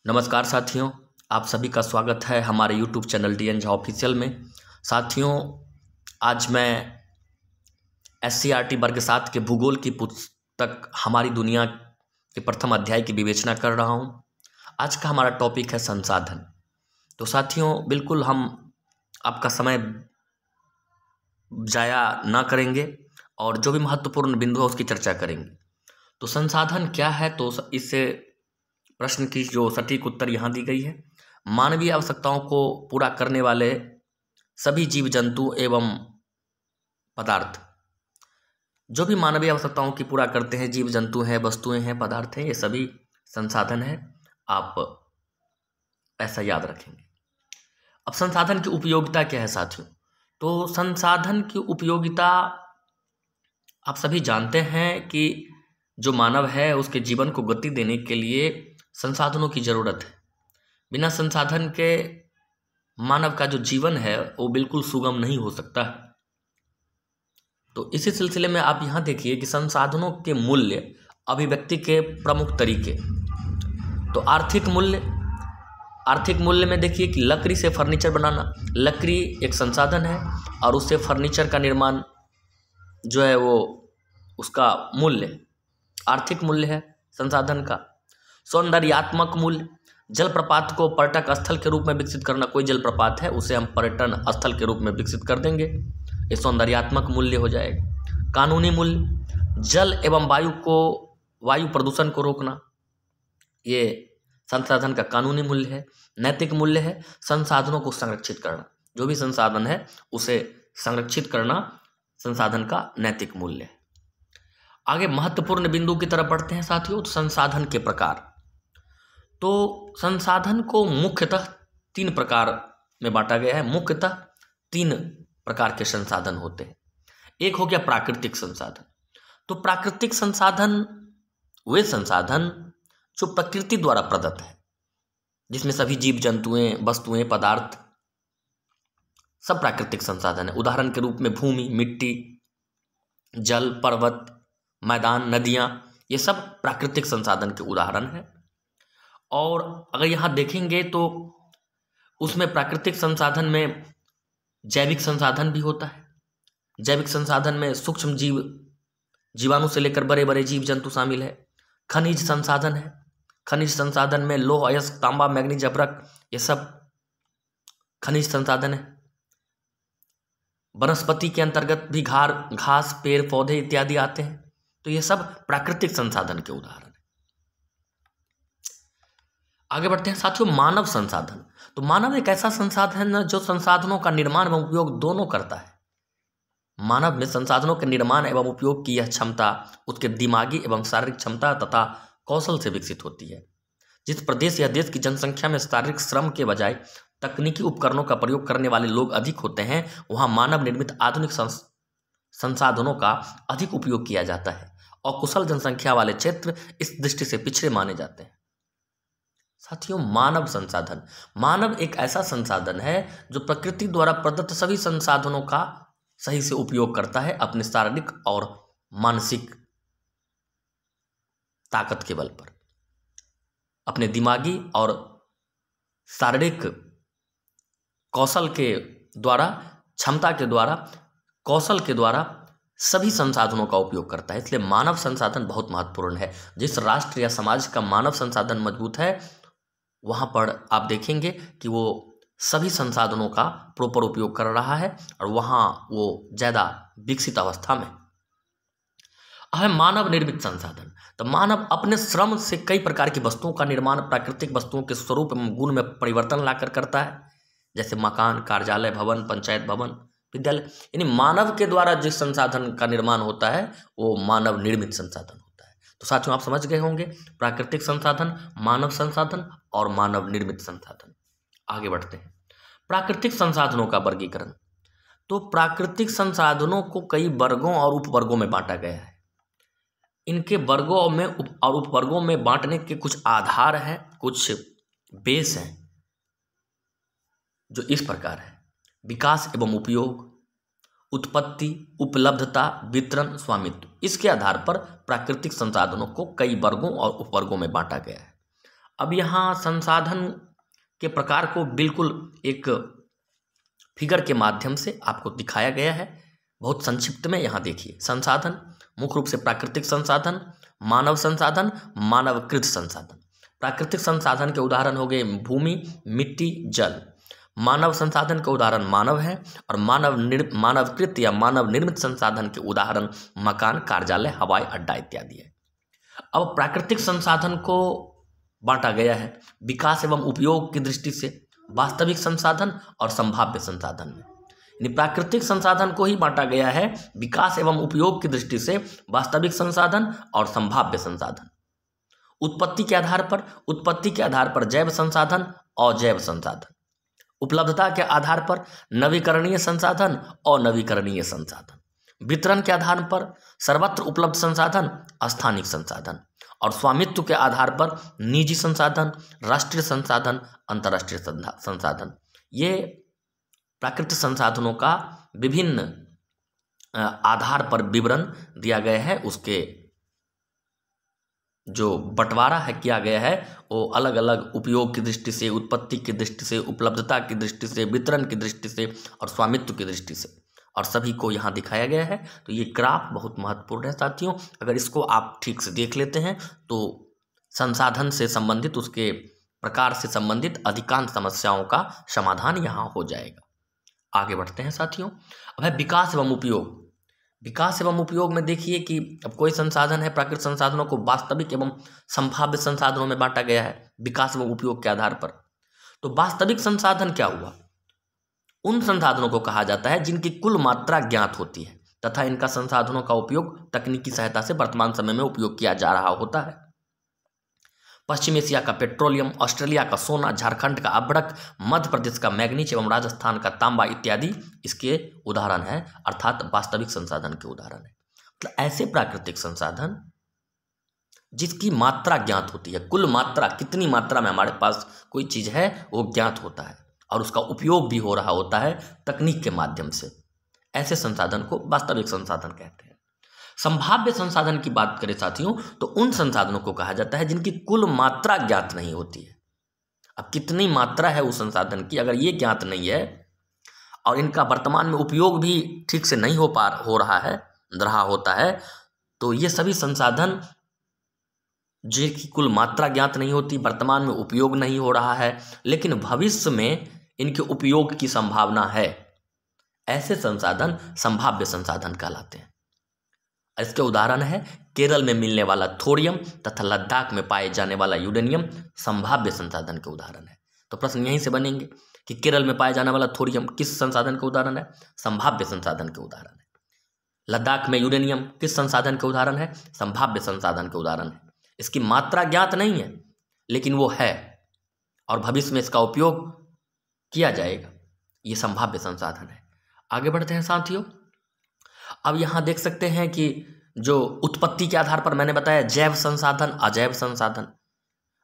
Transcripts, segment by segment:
नमस्कार साथियों, आप सभी का स्वागत है हमारे YouTube channel DN Jha official में। साथियों, आज मैं SCERT वर्ग 7 के भूगोल की पुस्तक हमारी दुनिया के प्रथम अध्याय की विवेचना कर रहा हूँ। आज का हमारा टॉपिक है संसाधन। तो साथियों, बिल्कुल हम आपका समय जाया ना करेंगे और जो भी महत्वपूर्ण बिंदु है उसकी चर्चा करेंगे। तो संसाधन क्या है, तो इससे प्रश्न की जो सटीक उत्तर यहाँ दी गई है। मानवीय आवश्यकताओं को पूरा करने वाले सभी जीव जंतु एवं पदार्थ, जो भी मानवीय आवश्यकताओं की पूरा करते हैं, जीव जंतु हैं, वस्तुएं हैं, पदार्थ हैं, ये सभी संसाधन है। आप ऐसा याद रखेंगे। अब संसाधन की उपयोगिता क्या है साथियों? तो संसाधन की उपयोगिता आप सभी जानते हैं कि जो मानव है उसके जीवन को गति देने के लिए संसाधनों की जरूरत है। बिना संसाधन के मानव का जो जीवन है वो बिल्कुल सुगम नहीं हो सकता है। तो इसी सिलसिले में आप यहाँ देखिए कि संसाधनों के मूल्य अभिव्यक्ति के प्रमुख तरीके। तो आर्थिक मूल्य में देखिए कि लकड़ी से फर्नीचर बनाना, लकड़ी एक संसाधन है और उससे फर्नीचर का निर्माण जो है वो उसका मूल्य आर्थिक मूल्य है संसाधन का। सौंदर्यात्मक मूल्य, जलप्रपात को पर्यटक स्थल के रूप में विकसित करना, कोई जलप्रपात है उसे हम पर्यटन स्थल के रूप में विकसित कर देंगे, ये सौंदर्यात्मक मूल्य हो जाएगा। कानूनी मूल्य, जल एवं वायु प्रदूषण को रोकना, ये संसाधन का कानूनी मूल्य है। नैतिक मूल्य है संसाधनों को संरक्षित करना, जो भी संसाधन है उसे संरक्षित करना संसाधन का नैतिक मूल्य है। आगे महत्वपूर्ण बिंदु की तरफ बढ़ते हैं साथियों। तो संसाधन के प्रकार, तो संसाधन को मुख्यतः 3 प्रकार में बांटा गया है। मुख्यतः 3 प्रकार के संसाधन होते हैं। एक हो गया प्राकृतिक संसाधन। तो प्राकृतिक संसाधन वे संसाधन जो प्रकृति द्वारा प्रदत्त है, जिसमें सभी जीव जंतुएं, वस्तुएं, पदार्थ सब प्राकृतिक संसाधन है। उदाहरण के रूप में भूमि, मिट्टी, जल, पर्वत, मैदान, नदियां, ये सब प्राकृतिक संसाधन के उदाहरण हैं। और अगर यहाँ देखेंगे तो उसमें प्राकृतिक संसाधन में जैविक संसाधन भी होता है। जैविक संसाधन में सूक्ष्म जीवाणु से लेकर बड़े बड़े जीव जंतु शामिल है। खनिज संसाधन है। खनिज संसाधन में लौह, अयस्क, तांबा, मैग्नीज, अभ्रक, ये सब खनिज संसाधन है। वनस्पति के अंतर्गत भी घास, पेड़, पौधे इत्यादि आते हैं। तो ये सब प्राकृतिक संसाधन के उदाहरण है। आगे बढ़ते हैं साथियों, मानव संसाधन। तो मानव एक ऐसा संसाधन है जो संसाधनों का निर्माण एवं उपयोग दोनों करता है। मानव में संसाधनों के निर्माण एवं उपयोग की यह क्षमता उसके दिमागी एवं शारीरिक क्षमता तथा कौशल से विकसित होती है। जिस प्रदेश या देश की जनसंख्या में शारीरिक श्रम के बजाय तकनीकी उपकरणों का प्रयोग करने वाले लोग अधिक होते हैं, वहां मानव निर्मित आधुनिक संसाधनों का अधिक उपयोग किया जाता है और कुशल जनसंख्या वाले क्षेत्र इस दृष्टि से पिछड़े माने जाते हैं। साथियों, मानव संसाधन, मानव एक ऐसा संसाधन है जो प्रकृति द्वारा प्रदत्त सभी संसाधनों का सही से उपयोग करता है अपने शारीरिक और मानसिक ताकत के बल पर, अपने दिमागी और शारीरिक कौशल के द्वारा, क्षमता के द्वारा, कौशल के द्वारा सभी संसाधनों का उपयोग करता है। इसलिए मानव संसाधन बहुत महत्वपूर्ण है। जिस राष्ट्र या समाज का मानव संसाधन मजबूत है, वहां पर आप देखेंगे कि वो सभी संसाधनों का प्रॉपर उपयोग कर रहा है और वहां वो ज्यादा विकसित अवस्था में है। मानव निर्मित संसाधन, तो मानव अपने श्रम से कई प्रकार की वस्तुओं का निर्माण प्राकृतिक वस्तुओं के स्वरूप एवं गुण में परिवर्तन लाकर करता है, जैसे मकान, कार्यालय, भवन, पंचायत भवन, विद्यालय। यानी मानव के द्वारा जिस संसाधन का निर्माण होता है वो मानव निर्मित संसाधन होता है। तो साथियों, आप समझ गए होंगे प्राकृतिक संसाधन, मानव संसाधन और मानव निर्मित संसाधन। आगे बढ़ते हैं, प्राकृतिक संसाधनों का वर्गीकरण। तो प्राकृतिक संसाधनों को कई वर्गों और उपवर्गों में बांटा गया है। इनके वर्गों में और उपवर्गों में बांटने के कुछ आधार हैं, कुछ बेस हैं, जो इस प्रकार है: विकास एवं उपयोग, उत्पत्ति, उपलब्धता, वितरण, स्वामित्व। इसके आधार पर प्राकृतिक संसाधनों को कई वर्गों और उपवर्गों में बांटा गया है। अब यहाँ संसाधन के प्रकार को बिल्कुल एक फिगर के माध्यम से आपको दिखाया गया है, बहुत संक्षिप्त में। यहाँ देखिए, संसाधन मुख्य रूप से प्राकृतिक संसाधन, मानव संसाधन, मानवकृत संसाधन। प्राकृतिक संसाधन के उदाहरण हो गए भूमि, मिट्टी, जल। मानव संसाधन के उदाहरण मानव है, और मानवकृत या मानव निर्मित संसाधन के उदाहरण मकान, कार्यालय, हवाई अड्डा इत्यादि है। अब प्राकृतिक संसाधन को बांटा गया है विकास एवं उपयोग की दृष्टि से वास्तविक संसाधन और संभाव्य संसाधन में। यानी प्राकृतिक संसाधन को ही बांटा गया है विकास एवं उपयोग की दृष्टि से वास्तविक संसाधन और संभाव्य संसाधन। उत्पत्ति के आधार पर जैव संसाधन, अजैव संसाधन। उपलब्धता के आधार पर नवीकरणीय संसाधन, अनवीकरणीय संसाधन। वितरण के आधार पर सर्वत्र उपलब्ध संसाधन, स्थानिक संसाधन। और स्वामित्व के आधार पर निजी संसाधन, राष्ट्रीय संसाधन, अंतर्राष्ट्रीय संसाधन। ये प्राकृतिक संसाधनों का विभिन्न आधार पर विवरण दिया गया है। उसके जो बंटवारा है किया गया है वो अलग अलग उपयोग की दृष्टि से, उत्पत्ति की दृष्टि से, उपलब्धता की दृष्टि से, वितरण की दृष्टि से और स्वामित्व की दृष्टि से, और सभी को यहाँ दिखाया गया है। तो ये ग्राफ बहुत महत्वपूर्ण है साथियों। अगर इसको आप ठीक से देख लेते हैं तो संसाधन से संबंधित, उसके प्रकार से संबंधित अधिकांश समस्याओं का समाधान यहाँ हो जाएगा। आगे बढ़ते हैं साथियों। अब है विकास एवं उपयोग। विकास एवं उपयोग में देखिए कि अब कोई संसाधन है, प्राकृतिक संसाधनों को वास्तविक एवं संभाव्य संसाधनों में बांटा गया है विकास एवं उपयोग के आधार पर। तो वास्तविक संसाधन क्या हुआ? उन संसाधनों को कहा जाता है जिनकी कुल मात्रा ज्ञात होती है तथा इनका संसाधनों का उपयोग तकनीकी सहायता से वर्तमान समय में उपयोग किया जा रहा होता है। पश्चिम एशिया का पेट्रोलियम, ऑस्ट्रेलिया का सोना, झारखंड का अभ्रक, मध्य प्रदेश का मैग्नीज एवं राजस्थान का तांबा इत्यादि इसके उदाहरण है, अर्थात वास्तविक संसाधन के उदाहरण है। मतलब ऐसे प्राकृतिक संसाधन जिसकी मात्रा ज्ञात होती है, कुल मात्रा, कितनी मात्रा में हमारे पास कोई चीज़ है वो ज्ञात होता है और उसका उपयोग भी हो रहा होता है तकनीक के माध्यम से। ऐसे संसाधन को वास्तविक संसाधन कहते हैं। संभाव्य संसाधन की बात करें साथियों तो उन संसाधनों को कहा जाता है जिनकी कुल मात्रा ज्ञात नहीं होती है। अब कितनी मात्रा है उस संसाधन की, अगर ये ज्ञात नहीं है और इनका वर्तमान में उपयोग भी ठीक से नहीं हो रहा होता है, तो ये सभी संसाधन जिनकी कुल मात्रा ज्ञात नहीं होती, वर्तमान में उपयोग नहीं हो रहा है, लेकिन भविष्य में इनके उपयोग की संभावना है, ऐसे संसाधन संभाव्य संसाधन कहलाते हैं। इसके उदाहरण है केरल में मिलने वाला थोरियम तथा लद्दाख में पाए जाने वाला यूरेनियम संभाव्य संसाधन के उदाहरण है। तो प्रश्न यहीं से बनेंगे कि केरल में पाए जाने वाला थोरियम किस संसाधन का उदाहरण है? संभाव्य संसाधन के उदाहरण है। लद्दाख में यूरेनियम किस संसाधन के उदाहरण है? संभाव्य संसाधन के उदाहरण है। इसकी मात्रा ज्ञात नहीं है लेकिन वो है और भविष्य में इसका उपयोग किया जाएगा, ये संभाव्य संसाधन है। आगे बढ़ते हैं साथियों। अब यहाँ देख सकते हैं कि जो उत्पत्ति के आधार पर मैंने बताया जैव संसाधन, अजैव संसाधन,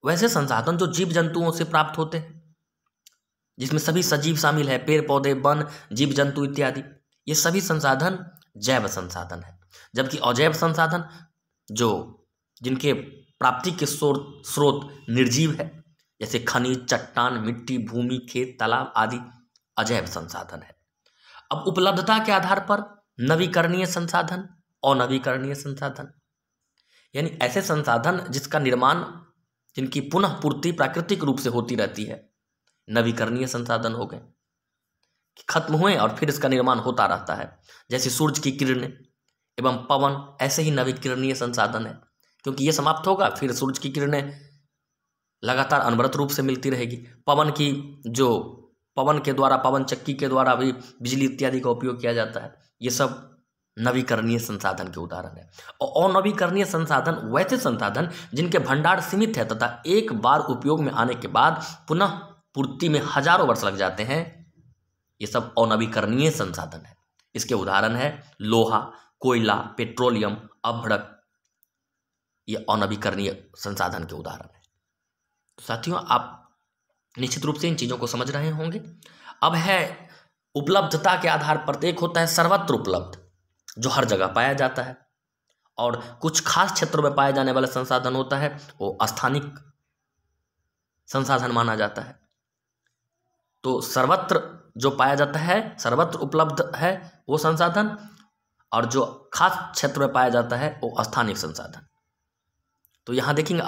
वैसे संसाधन जो जीव जंतुओं से प्राप्त होते हैं, जिसमें सभी सजीव शामिल है, पेड़ पौधे, वन, जीव जंतु इत्यादि, ये सभी संसाधन जैव संसाधन है। जबकि अजैव संसाधन जो जिनके प्राप्ति के स्रोत निर्जीव है, जैसे खनिज, चट्टान, मिट्टी, भूमि, खेत, तालाब आदि, अजैव संसाधन है। अब उपलब्धता के आधार पर नवीकरणीय संसाधन, अनवीकरणीय संसाधन, यानी ऐसे संसाधन जिसका निर्माण, जिनकी पुनः पूर्ति प्राकृतिक रूप से होती रहती है, नवीकरणीय संसाधन हो गए, खत्म हुए और फिर इसका निर्माण होता रहता है। जैसे सूरज की किरणें एवं पवन, ऐसे ही नवीकरणीय संसाधन है, क्योंकि ये समाप्त होगा फिर सूरज की किरणें लगातार अनवरत रूप से मिलती रहेगी। पवन की जो पवन के द्वारा, पवन चक्की के द्वारा भी बिजली इत्यादि का उपयोग किया जाता है। ये सब नवीकरणीय संसाधन के उदाहरण है। और अनवीकरणीय संसाधन वैसे संसाधन जिनके भंडार सीमित है तथा एक बार उपयोग में आने के बाद पुनः पूर्ति में हजारों वर्ष लग जाते हैं, ये सब अनवीकरणीय संसाधन है। इसके उदाहरण है लोहा, कोयला, पेट्रोलियम, अभ्रक, ये अनवीकरणीय संसाधन के उदाहरण है। तो साथियों, आप निश्चित रूप से इन चीज़ों को समझ रहे होंगे। अब है उपलब्धता के आधार पर, एक होता है सर्वत्र उपलब्ध जो हर जगह पाया जाता है, और कुछ खास क्षेत्रों में पाए जाने वाला संसाधन होता है वो स्थानिक संसाधन माना जाता है। तो सर्वत्र जो पाया जाता है, सर्वत्र उपलब्ध है वो संसाधन, और जो खास क्षेत्र में पाया जाता है वो स्थानिक संसाधन। तो यहाँ देखेंगे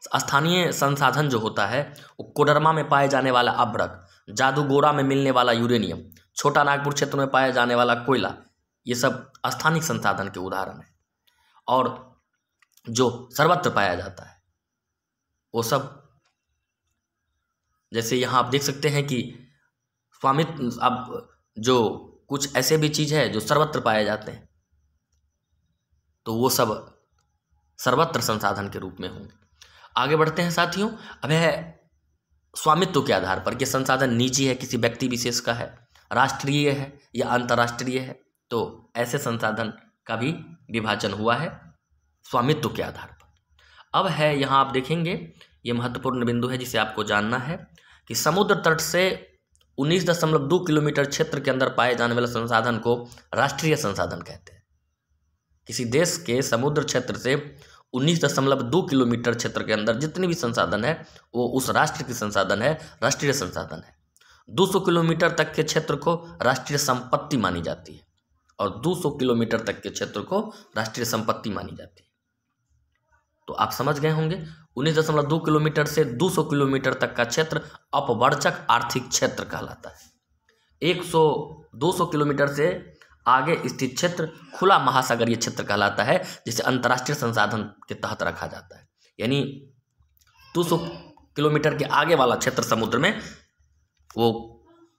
स्थानीय संसाधन जो होता है वो कोडरमा में पाए जाने वाला अभ्रक, जादूगोरा में मिलने वाला यूरेनियम, छोटा नागपुर क्षेत्र में पाया जाने वाला कोयला, ये सब स्थानिक संसाधन के उदाहरण हैं। और जो सर्वत्र पाया जाता है वो सब, जैसे यहाँ आप देख सकते हैं कि स्वामित्व, अब जो कुछ ऐसे भी चीज़ है जो सर्वत्र पाए जाते हैं तो वो सब सर्वत्र संसाधन के रूप में होंगे। आगे बढ़ते हैं साथियों। अब है स्वामित्व के आधार पर कि संसाधन निजी है, किसी व्यक्ति विशेष का है, राष्ट्रीय है या अंतर्राष्ट्रीय है, तो ऐसे संसाधन का भी विभाजन हुआ है स्वामित्व के आधार पर। अब है यहाँ आप देखेंगे, ये महत्वपूर्ण बिंदु है जिसे आपको जानना है कि समुद्र तट से 19.2 किलोमीटर क्षेत्र के अंदर पाए जाने वाले संसाधन को राष्ट्रीय संसाधन कहते हैं। किसी देश के समुद्र क्षेत्र से 19.2 किलोमीटर क्षेत्र के अंदर जितने भी संसाधन है वो उस राष्ट्र की संसाधन है, राष्ट्रीय संसाधन है। 200 किलोमीटर तक के क्षेत्र को राष्ट्रीय संपत्ति मानी जाती है और 200 किलोमीटर तक के क्षेत्र को राष्ट्रीय संपत्ति मानी जाती है। तो आप समझ गए होंगे 19.2 किलोमीटर से 200 किलोमीटर तक का क्षेत्र अपवर्जक आर्थिक क्षेत्र कहलाता है। 200 किलोमीटर से आगे स्थित क्षेत्र खुला महासागरीय क्षेत्र कहलाता है, जिसे अंतर्राष्ट्रीय संसाधन के तहत रखा जाता है। यानी 200 किलोमीटर के आगे वाला क्षेत्र समुद्र में वो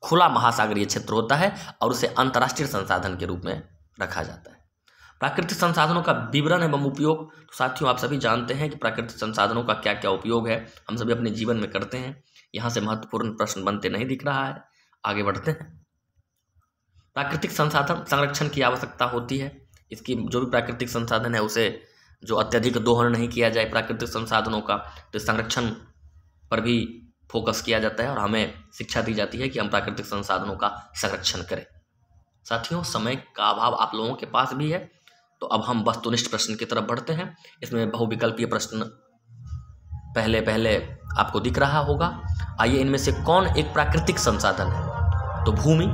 खुला महासागरीय क्षेत्र होता है और उसे अंतर्राष्ट्रीय संसाधन के रूप में रखा जाता है। प्राकृतिक संसाधनों का विवरण एवं उपयोग, तो साथियों आप सभी जानते हैं कि प्राकृतिक संसाधनों का क्या क्या उपयोग है, हम सभी अपने जीवन में करते हैं। यहाँ से महत्वपूर्ण प्रश्न बनते नहीं दिख रहा है, आगे बढ़ते हैं। प्राकृतिक संसाधन संरक्षण की आवश्यकता होती है। इसकी जो भी प्राकृतिक संसाधन है उसे जो अत्यधिक दोहन नहीं किया जाए प्राकृतिक संसाधनों का, तो संरक्षण पर भी फोकस किया जाता है और हमें शिक्षा दी जाती है कि हम प्राकृतिक संसाधनों का संरक्षण करें। साथियों समय का अभाव आप लोगों के पास भी है, तो अब हम वस्तुनिष्ठ प्रश्न की तरफ बढ़ते हैं। इसमें बहुविकल्पीय प्रश्न पहले आपको दिख रहा होगा। आइए, इनमें से कौन एक प्राकृतिक संसाधन है? तो भूमि।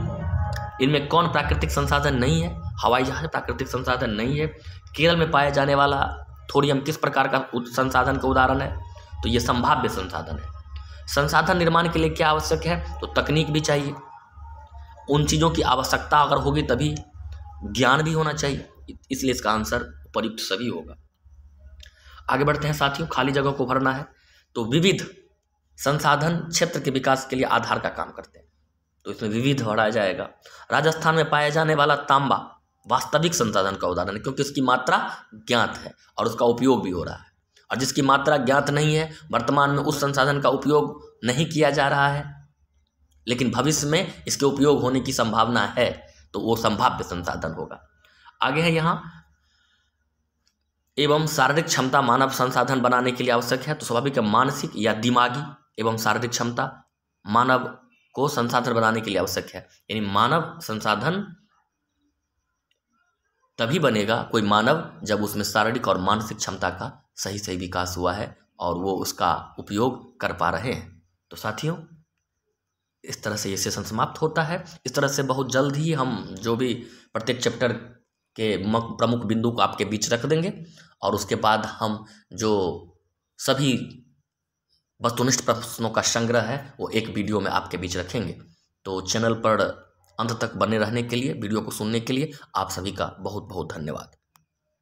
इनमें कौन प्राकृतिक संसाधन नहीं है? हवाई जहाज प्राकृतिक संसाधन नहीं है। केरल में पाए जाने वाला थोरियम किस प्रकार का संसाधन का उदाहरण है? तो ये संभाव्य संसाधन है। संसाधन निर्माण के लिए क्या आवश्यक है? तो तकनीक भी चाहिए। उन चीज़ों की आवश्यकता अगर होगी तभी ज्ञान भी होना चाहिए, इसलिए इसका आंसर उपयुक्त सभी होगा। आगे बढ़ते हैं साथियों। खाली जगह को भरना है, तो विविध संसाधन क्षेत्र के विकास के लिए आधार का काम करते हैं, तो इसमें विविध भरा जाएगा। राजस्थान में पाया जाने वाला तांबा वास्तविक संसाधन का उदाहरण है, क्योंकि उसकी मात्रा ज्ञात है और उसका उपयोग भी हो रहा है। और जिसकी मात्रा ज्ञात नहीं है, वर्तमान में उस संसाधन का उपयोग नहीं किया जा रहा है, लेकिन भविष्य में इसके उपयोग होने की संभावना है, तो वो संभाव्य संसाधन होगा। आगे है यहाँ, एवं शारीरिक क्षमता मानव संसाधन बनाने के लिए आवश्यक है, तो स्वाभाविक मानसिक या दिमागी एवं शारीरिक क्षमता मानव को संसाधन बनाने के लिए आवश्यक है। यानी मानव संसाधन तभी बनेगा कोई मानव जब उसमें शारीरिक और मानसिक क्षमता का सही विकास हुआ है और वो उसका उपयोग कर पा रहे हैं। तो साथियों इस तरह से ये सेशन समाप्त होता है। इस तरह से बहुत जल्द ही हम जो भी प्रत्येक चैप्टर के प्रमुख बिंदु को आपके बीच रख देंगे और उसके बाद हम जो सभी वस्तुनिष्ठ प्रश्नों का संग्रह है वो एक वीडियो में आपके बीच रखेंगे। तो चैनल पर अंत तक बने रहने के लिए, वीडियो को सुनने के लिए आप सभी का बहुत बहुत धन्यवाद।